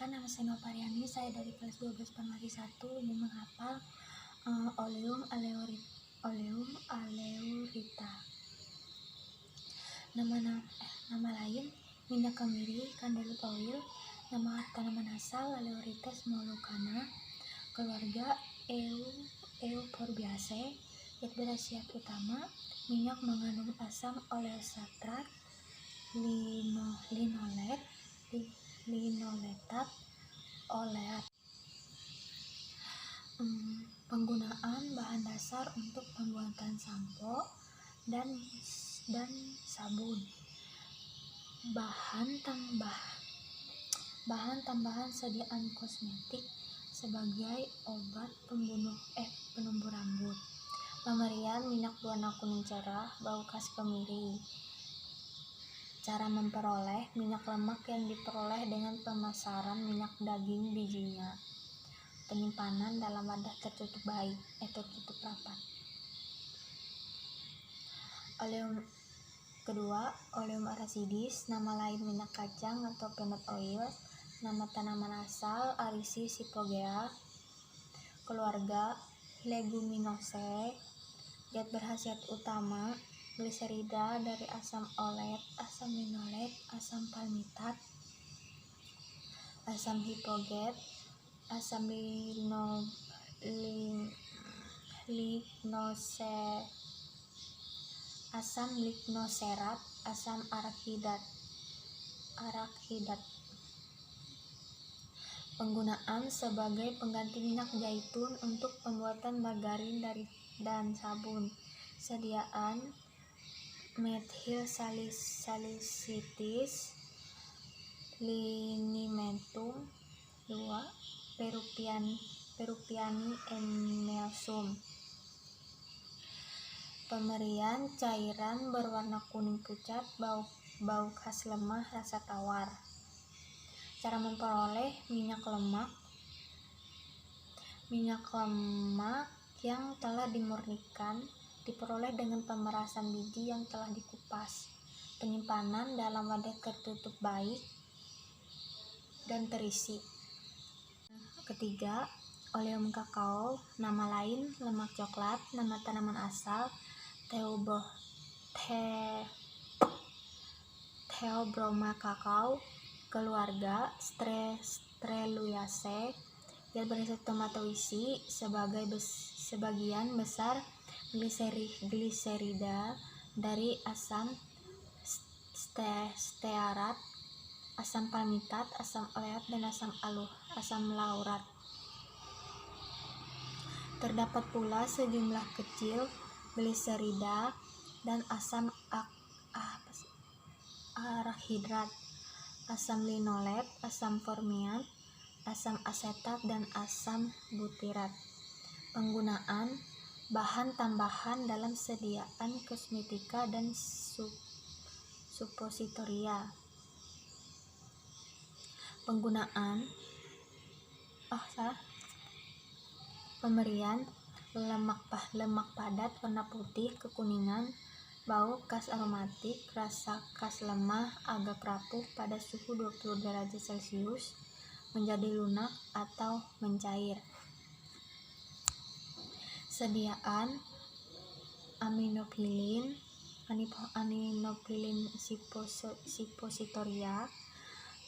Perkenalkan, nama saya Novariani, saya dari kelas 12 Farmasi 1 ingin menghafal Oleum aleurita. Nama lain minyak kemiri, candlewood oil. Nama tanaman asal Aleurites molucana. Keluarga Euphorbiaceae. Zat berkhasiat utama: minyak mengandung asam oleosatrat, linoletat, oleat. Penggunaan bahan dasar untuk pembuatan sampo dan sabun. Bahan tambahan sediaan kosmetik sebagai obat penumbuh rambut. Pemberian: minyak berwarna kuning cerah, bau khas kemiri. Cara memperoleh: minyak lemak yang diperoleh dengan pemasaran minyak daging bijinya. Penyimpanan dalam wadah tertutup baik tertutup rapat. Oleum arasidis, nama lain minyak kacang atau peanut oil. Nama tanaman asal Arisis hypogea. Keluarga Leguminosae. Zat berkhasiat utama: gliserida dari asam olet, asam linolet, asam palmitat, asam hipoget, asam lignoserat, asam arakidat. Penggunaan: sebagai pengganti minyak zaitun untuk pembuatan margarin dan sabun. Sediaan: methyl salicitis, linimentum 2, Peruviani emulsum. Pemberian: cairan berwarna kuning pucat, bau khas lemah, rasa tawar. Cara memperoleh minyak lemak yang telah dimurnikan diperoleh dengan pemerasan biji yang telah dikupas. Penyimpanan dalam wadah tertutup baik dan terisi. Ketiga, oleum kakao, nama lain lemak coklat. Nama tanaman asal Theobroma cacao. Keluarga Streluaceae. Zat berkhasiat utama atau isi: sebagian besar gliserida dari asam stearat, asam palmitat, asam oleat, dan asam laurat. Terdapat pula sejumlah kecil gliserida dan asam arahidrat, asam linolet, asam formiat, asam asetat, dan asam butirat. Penggunaan: bahan tambahan dalam sediaan kosmetika dan suppositoria. Pemberian: lemak padat warna putih kekuningan, bau khas aromatik, rasa khas lemah, agak rapuh pada suhu 20 derajat Celcius, menjadi lunak atau mencair. Sediaan: aminopilin suppositoria,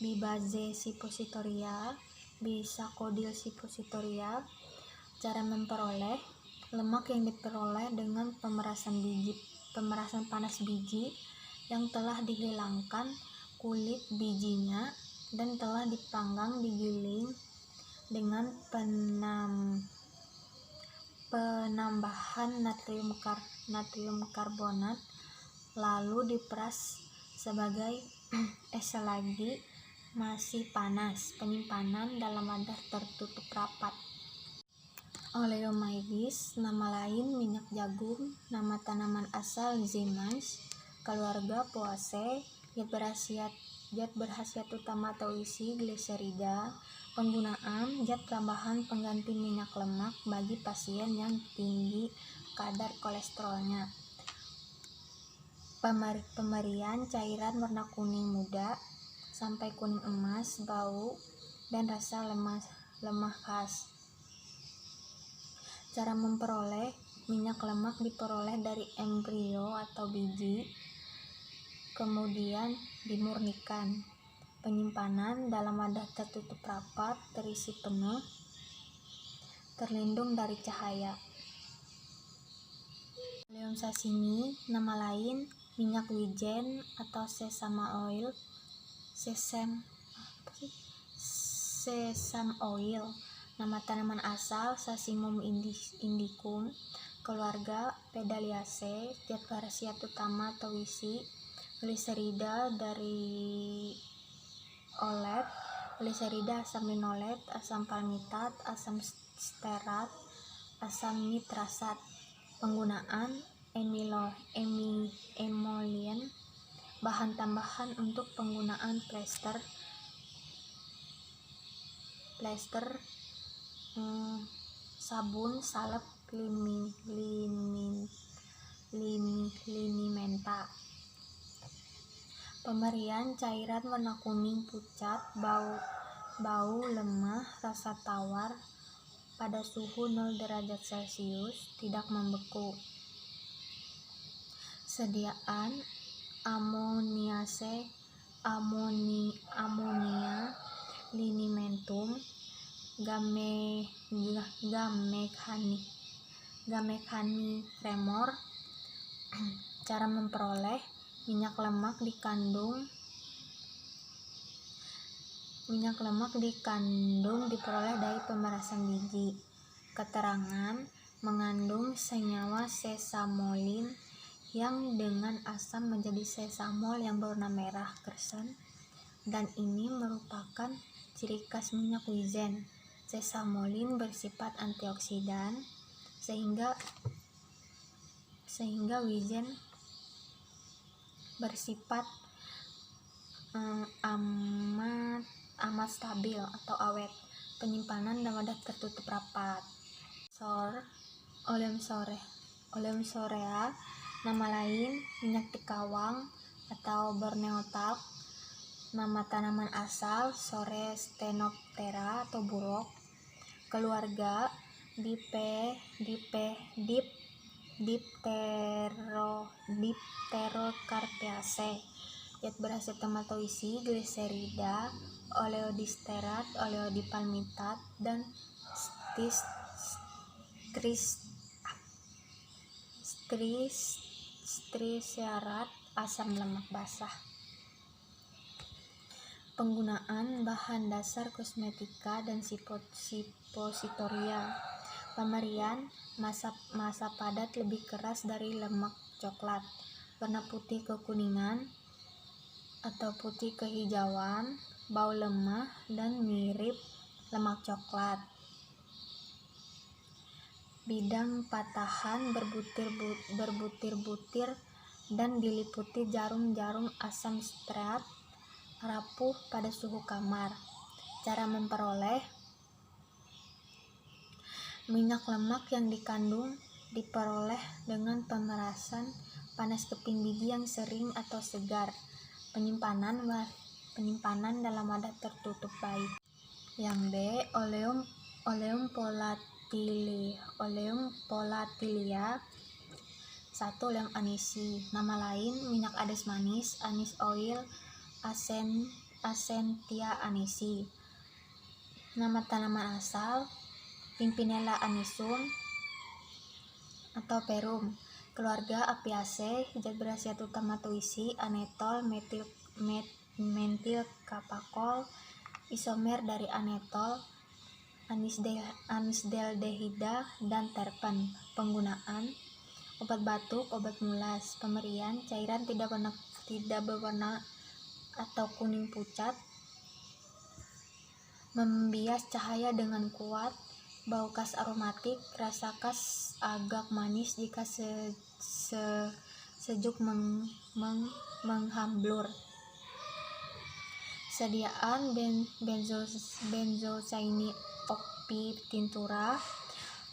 bibaze suppositoria, bisakodil suppositoria. Cara memperoleh: lemak yang diperoleh dengan pemerasan panas biji yang telah dihilangkan kulit bijinya dan telah dipanggang, digiling dengan penambahan natrium karbonat, lalu diperas sebagai es selagi masih panas. Penyimpanan dalam wadah tertutup rapat. Oleomyces, nama lain minyak jagung. Nama tanaman asal Zymes. Keluarga Poaceae. Zat berkhasiat utama atau isi: gliserida. Penggunaan: zat tambahan pengganti minyak lemak bagi pasien yang tinggi kadar kolesterolnya. Pemberian: cairan warna kuning muda sampai kuning emas, bau dan rasa lemah khas. Cara memperoleh minyak lemak diperoleh dari embrio atau biji, kemudian dimurnikan. Penyimpanan dalam wadah tertutup rapat, terisi penuh, terlindung dari cahaya. Oleum sashimi, nama lain minyak wijen atau sesame oil, nama tanaman asal Sasimum indicum, keluarga Pedaliaceae, zat khasiat utama atau isi gliserida dari olet, gliserida asam linolet, asam palmitat, asam stearat, asam nitrasat. Penggunaan emollient, bahan tambahan untuk penggunaan plester, sabun, salep, linimenta. Pemberian cairan warna kuning pucat, bau lemah, rasa tawar, pada suhu 0 derajat Celcius, tidak membeku. Sediaan ammonia linimentum, Gamekhani tremor. Cara memperoleh minyak lemak diperoleh dari pemerasan biji. Keterangan mengandung senyawa sesamolin yang dengan asam menjadi sesamol yang berwarna merah kersen, dan ini merupakan ciri khas minyak wijen. Sesamolin bersifat antioksidan sehingga wijen bersifat amat stabil atau awet. Penyimpanan dalam wadah tertutup rapat. Oleum sorea, nama lain minyak tikawang atau Borneo talc, nama tanaman asal Sorestenoptera atau burok, keluarga Dipterocarpiaceae, zat berhasiat atau isi gliserida, oleodisterat, oleodipalmitat, dan trisearat, asam lemak basah. Penggunaan bahan dasar kosmetika dan sipositoria. Pemberian massa padat lebih keras dari lemak coklat, warna putih kekuningan atau putih kehijauan, bau lemah dan mirip lemak coklat. Bidang patahan berbutir-butir dan diliputi jarum-jarum asam stearat, rapuh pada suhu kamar. Cara memperoleh minyak lemak yang dikandung diperoleh dengan pemerasan panas keping biji yang sering atau segar. Penyimpanan dalam wadah tertutup baik. Yang B, Oleum volatilia. 1. Oleum anisi, nama lain minyak ades manis, anise oil, Acentia anisi. Nama tanaman asal Pimpinella anisum atau perum, keluarga Apiaceae, zat berhasiat utama atau isi anetol, metil isomer dari anetol, anisdaldehida, dan terpen. Penggunaan obat batuk, obat mulas. Pemberian cairan tidak berwarna atau kuning pucat, membias cahaya dengan kuat, bau khas aromatik, rasa khas agak manis jika sejuk menghamblur. Sediaan benzocaini okpi tintura,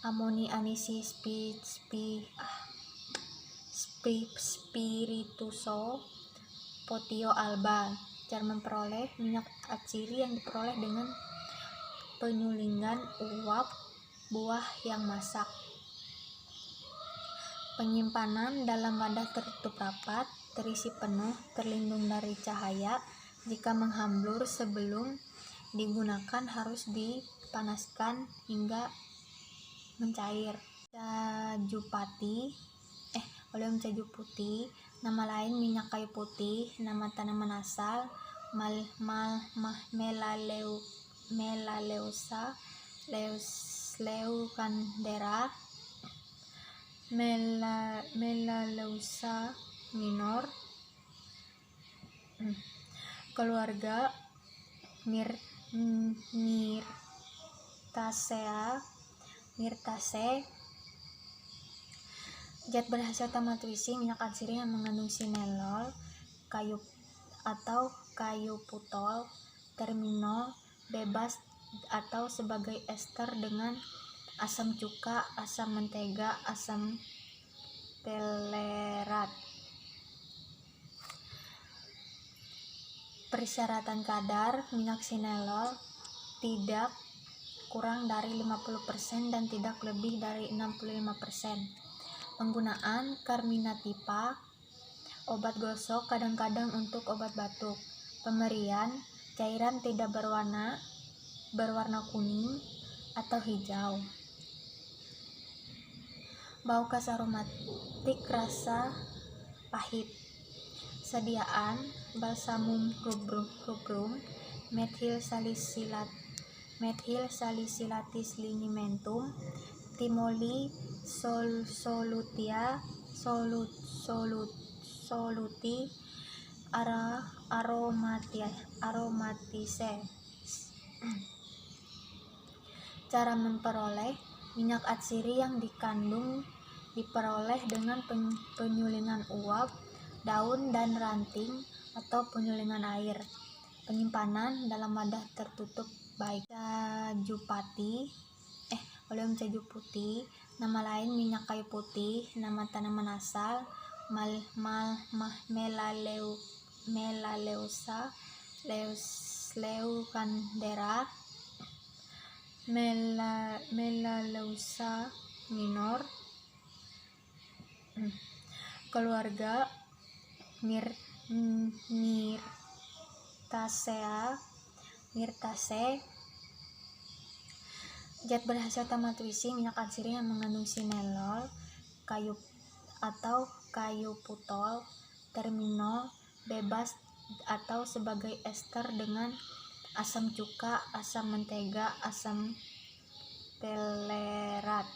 amoni anisi spirituoso, potio alba. Cara memperoleh minyak atsiri yang diperoleh dengan penyulingan uap buah yang masak. Penyimpanan dalam wadah tertutup rapat, terisi penuh, terlindung dari cahaya. Jika menghambur sebelum digunakan harus dipanaskan hingga mencair. Oleum caju putih, nama lain minyak kayu putih, nama tanaman asal Melaleuca leucandera, Melaleuca minor. Keluarga Myrtaceae. Zat berhasil tamatwisi minyak atsiri yang mengandung sineol, kayu putol, terminol, bebas atau sebagai ester dengan asam cuka, asam mentega, asam telerat. Persyaratan kadar minyak sineol tidak kurang dari 50% dan tidak lebih dari 65%. Penggunaan Carminativa, obat gosok kadang-kadang untuk obat batuk. Pemberian cairan tidak berwarna kuning atau hijau. Bau khas aromatik rasa pahit. Sediaan Balsamum rubrum, Methyl salicilatis lignimentum, Timoli soluti aromatice. Cara memperoleh minyak atsiri yang diperoleh dengan penyulingan uap, daun dan ranting atau penyulingan air. Penyimpanan dalam wadah tertutup baik. Oleum caju putih, nama lain minyak kayu putih, nama tanaman asal Melaleuca leucandera, Melaleuca minor. Keluarga Myrtaceae. Zat berhasil tamatwisi minyak atsiri yang mengandung sineol, kayu putol, terminol, bebas atau sebagai ester dengan asam cuka, asam mentega, asam telerat.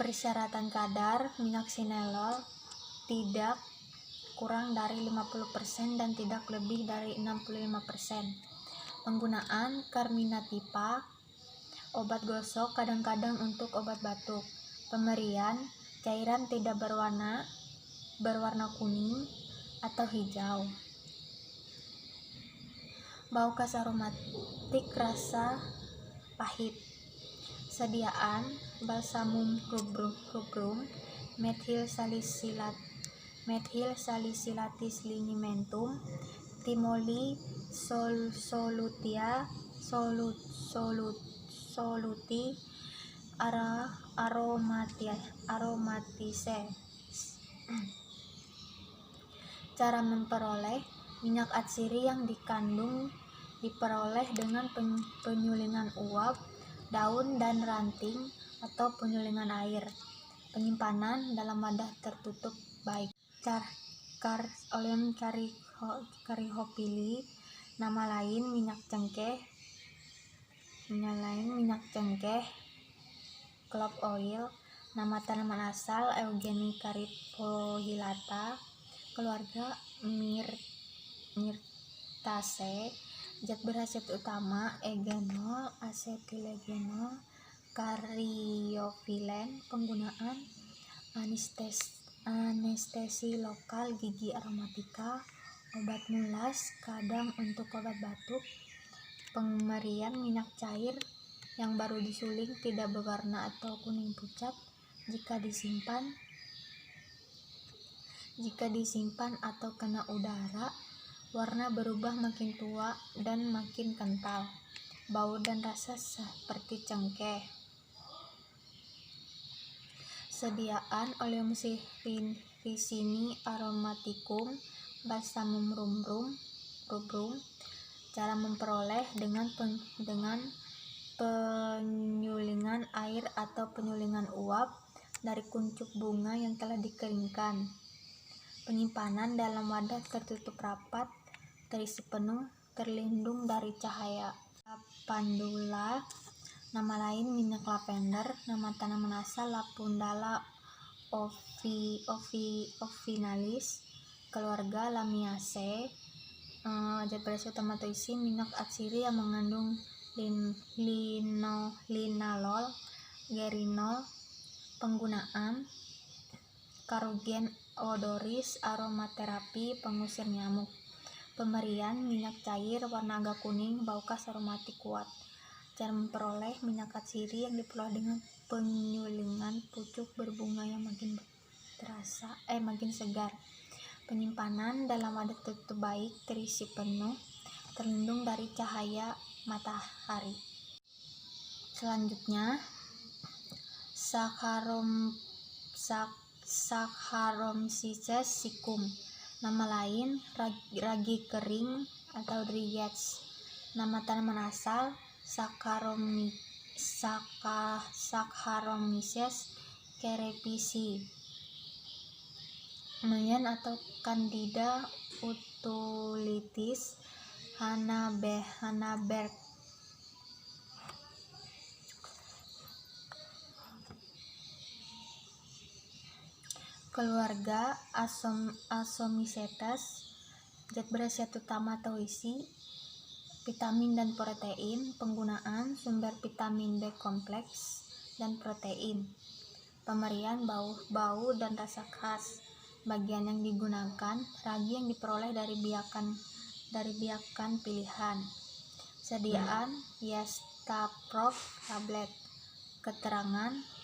Persyaratan kadar minyak sineol tidak kurang dari 50% dan tidak lebih dari 65%. Penggunaan Carminativa, obat gosok kadang-kadang untuk obat batuk. Pemberian cairan tidak berwarna kuning atau hijau. Bau khas aromatik rasa pahit. Sediaan Balsamum rubrum, Methyl salicilatis lignimentum, Timoli soluti aromatice. Cara memperoleh minyak atsiri yang diperoleh dengan penyulingan uap, daun dan ranting atau penyulingan air. Penyimpanan dalam wadah tertutup baik. Oleum caryophyllae, nama lain minyak cengkeh, clove oil, nama tanaman asal Eugenia caryophyllata. Keluarga Myrtaceae. Zat berhasil utama eugenol, asetilegenol, caryophyllene. Penggunaan anestesi lokal, gigi aromatika, obat mulas kadang untuk obat batuk. Pemberian minyak cair yang baru disuling, tidak berwarna atau kuning pucat. Jika disimpan atau kena udara, Warna berubah makin tua dan makin kental. Bau dan rasa seperti cengkeh. Sediaan Oleum ricini aromaticum balsamum rubrum. Cara memperoleh dengan penyulingan air atau penyulingan uap dari kuncup bunga yang telah dikeringkan. Penyimpanan dalam wadah tertutup rapat, terisi penuh, terlindung dari cahaya. Lavandula, nama lain minyak lavender, nama tanaman asal Lavandula officinalis, keluarga Lamiaceae. Zat berdasar utama atau isi minyak atsiri yang mengandung linalol, gerinol. Penggunaan Carogen odoris aromaterapi, pengusir nyamuk. Pemberian minyak cair warna agak kuning, bau khas aromatik kuat. Cara memperoleh minyak atsiri yang diperoleh dengan penyulingan pucuk berbunga yang makin segar. Penyimpanan dalam wadah tertutup baik, terisi penuh, terlindung dari cahaya matahari. Selanjutnya, Saccharomyces siccum, nama lain ragi kering atau Dryads. Nama tanaman asal Saccharomyces cerevisiae. Nuyen atau Candida utulitis Hannaberg. Keluarga Asomycetes. Zat berkhasiat utama atau isi vitamin dan protein. Penggunaan sumber vitamin B kompleks dan protein. Pemberian bau dan rasa khas. Bagian yang digunakan ragi yang diperoleh dari biakan pilihan. Sediaan Yastaprov tablet. Keterangan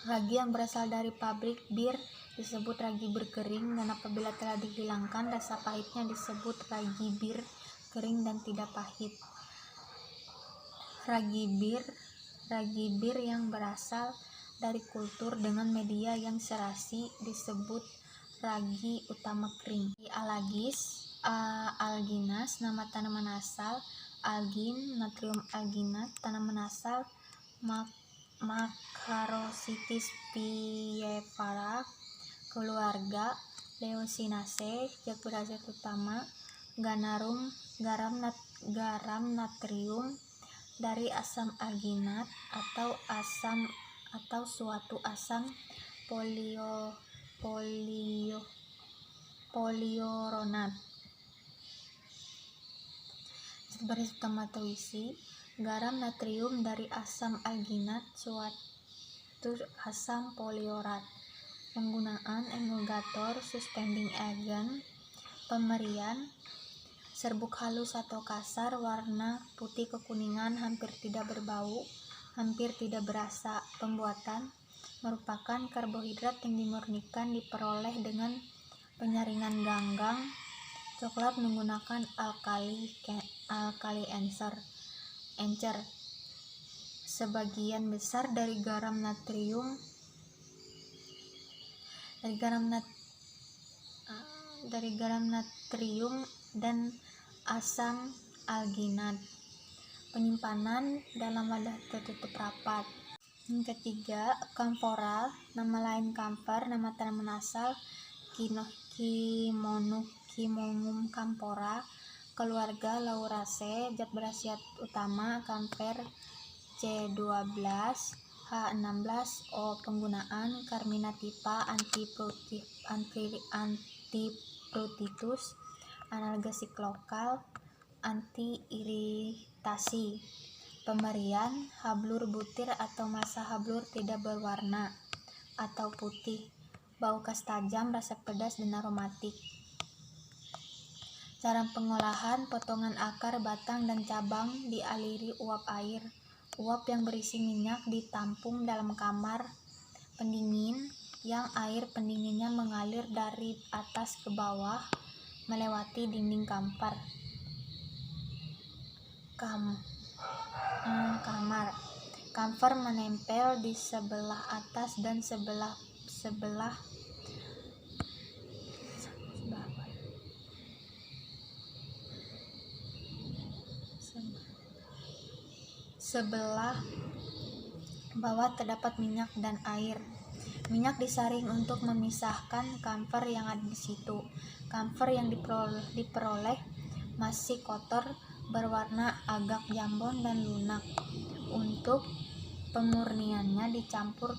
ragi yang berasal dari pabrik bir disebut ragi bir kering, dan apabila telah dihilangkan rasa pahitnya disebut ragi bir kering dan tidak pahit. Ragi bir yang berasal dari kultur dengan media yang serasi disebut ragi utama kering. Alginas, nama tanaman asal Algin, natrium alginat, tanaman asal Macarositis pievara, keluarga Leucinaceae. Zat berkhasiat utama garam natrium dari asam alginat atau suatu asam poliuronat. Zat berkhasiat utama atau isi garam natrium dari asam alginat, suatu asam poliurat. Penggunaan emulgator suspending agent. Pemberian serbuk halus atau kasar, warna putih kekuningan, hampir tidak berbau, hampir tidak berasa. Pembuatan merupakan karbohidrat yang dimurnikan, diperoleh dengan penyaringan ganggang. Coklat menggunakan alkali encer. Sebagian besar dari garam natrium dan asam alginat. Penyimpanan dalam wadah tertutup rapat. Yang ketiga, Camphora, nama lain camphor, nama tanaman asal Cymonium camphora, keluarga Lauraceae. Zat berkhasiat utama camphor C12 H16O. Penggunaan Carminativa antifrutitus, analgesik lokal, anti iritasi. Pemberian hablur butir atau massa hablur tidak berwarna atau putih, bau khas tajam, rasa pedas dan aromatik. Cara pengolahan: potongan akar, batang, dan cabang dialiri uap air. Uap yang berisi minyak ditampung dalam kamar pendingin yang air pendinginnya mengalir dari atas ke bawah. melewati dinding kamar. Kamfer menempel di sebelah atas dan sebelah bawah terdapat minyak dan air. Minyak disaring untuk memisahkan kamfer yang ada di situ. Kamfer yang diperoleh masih kotor, berwarna agak jambon dan lunak. Untuk pemurniannya dicampur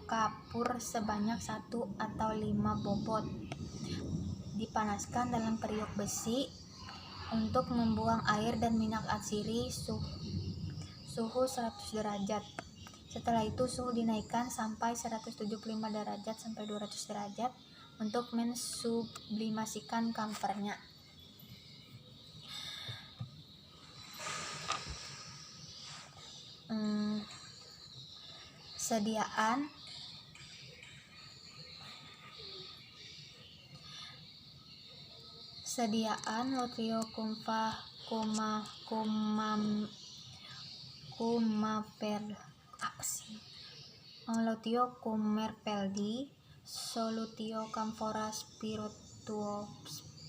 kapur sebanyak 1 atau 5 bobot. Dipanaskan dalam periuk besi untuk membuang air dan minyak atsiri suhu 100 derajat. Setelah itu suhu dinaikkan sampai 175 derajat sampai 200 derajat untuk mensublimasikan kamfernya. Sediaan Lotio Lotio Cumerpeldi, Solutio Camphora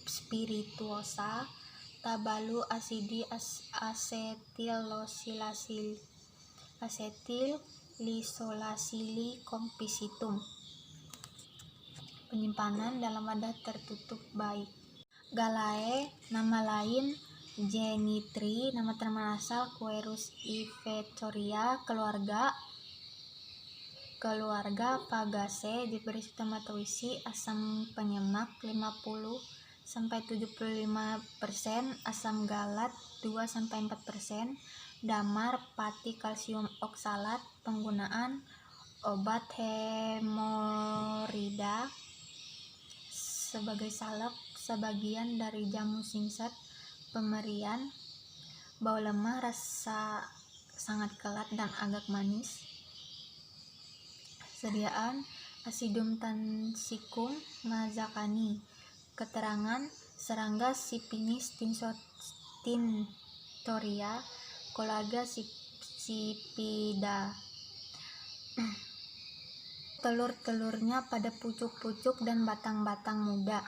spirituosa, Tabalu acidi acetylisolacyli compicitum. Penyimpanan dalam wadah tertutup baik. Galae, nama lain Genitri, nama tanaman asal Quercus Ivecoria, keluarga Fagaceae, diberi stomatoisi, asam penyemak 50-75%, asam galat 2-4%, damar, pati kalsium oksalat. Penggunaan obat hemorida sebagai salep, sebagian dari jamu singset. Pemberian bau lemah, rasa sangat kelat dan agak manis. Sediaan Acidum tansicum mazzacani. Keterangan serangga Sipinis tinctoria, keluarga Sipida. Telur-telurnya pada pucuk-pucuk dan batang-batang muda.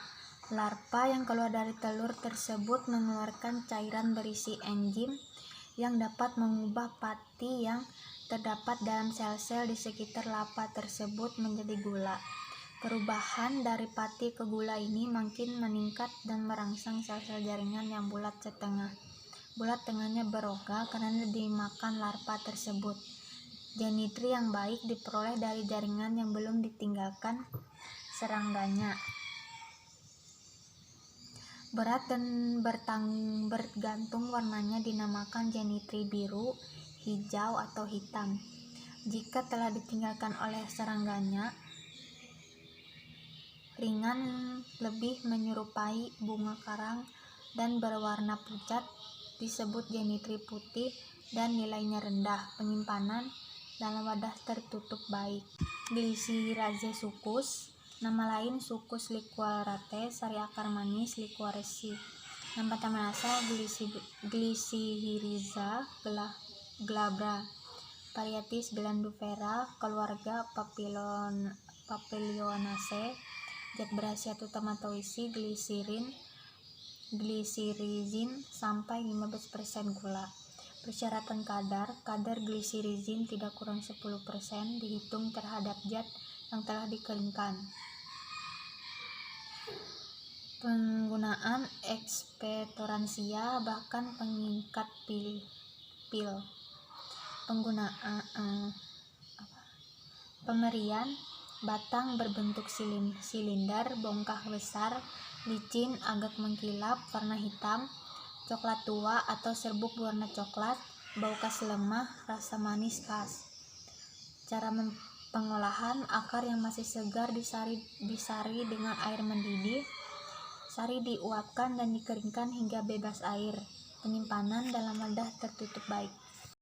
Larva yang keluar dari telur tersebut mengeluarkan cairan berisi enzim yang dapat mengubah pati yang terdapat dalam sel-sel di sekitar larva tersebut menjadi gula. Perubahan dari pati ke gula ini makin meningkat dan merangsang sel-sel jaringan yang bulat tengahnya berongga karena dimakan larva tersebut. Genitri yang baik diperoleh dari jaringan yang belum ditinggalkan serangganya. Berat dan bergantung warnanya dinamakan genitri biru, hijau, atau hitam. Jika telah ditinggalkan oleh serangganya, ringan, lebih menyerupai bunga karang dan berwarna pucat, disebut genitri putih dan nilainya rendah. Penyimpanan dalam wadah tertutup baik. Glycyrrhazae sucus, nama lain Sucus liquorate, sari akar manis liquoracea. Nama tanaman asal Glycyrrhiza glabra, varietas glandifera, keluarga Papilionaceae. Zat berkhasiat utama tomatoisi glycyrrhizin sampai 15% gula. Persyaratan kadar glycyrrhizin tidak kurang 10% dihitung terhadap zat yang telah dikeringkan. Penggunaan ekspektoransia bahkan pengikat pil. Pemberian batang berbentuk silinder, bongkah besar, licin, agak mengkilap, warna hitam, coklat tua atau serbuk berwarna coklat, bau khas lemah, rasa manis khas. Cara pengolahan: akar yang masih segar disari dengan air mendidih. Sari diuapkan dan dikeringkan hingga bebas air. Penyimpanan dalam wadah tertutup baik.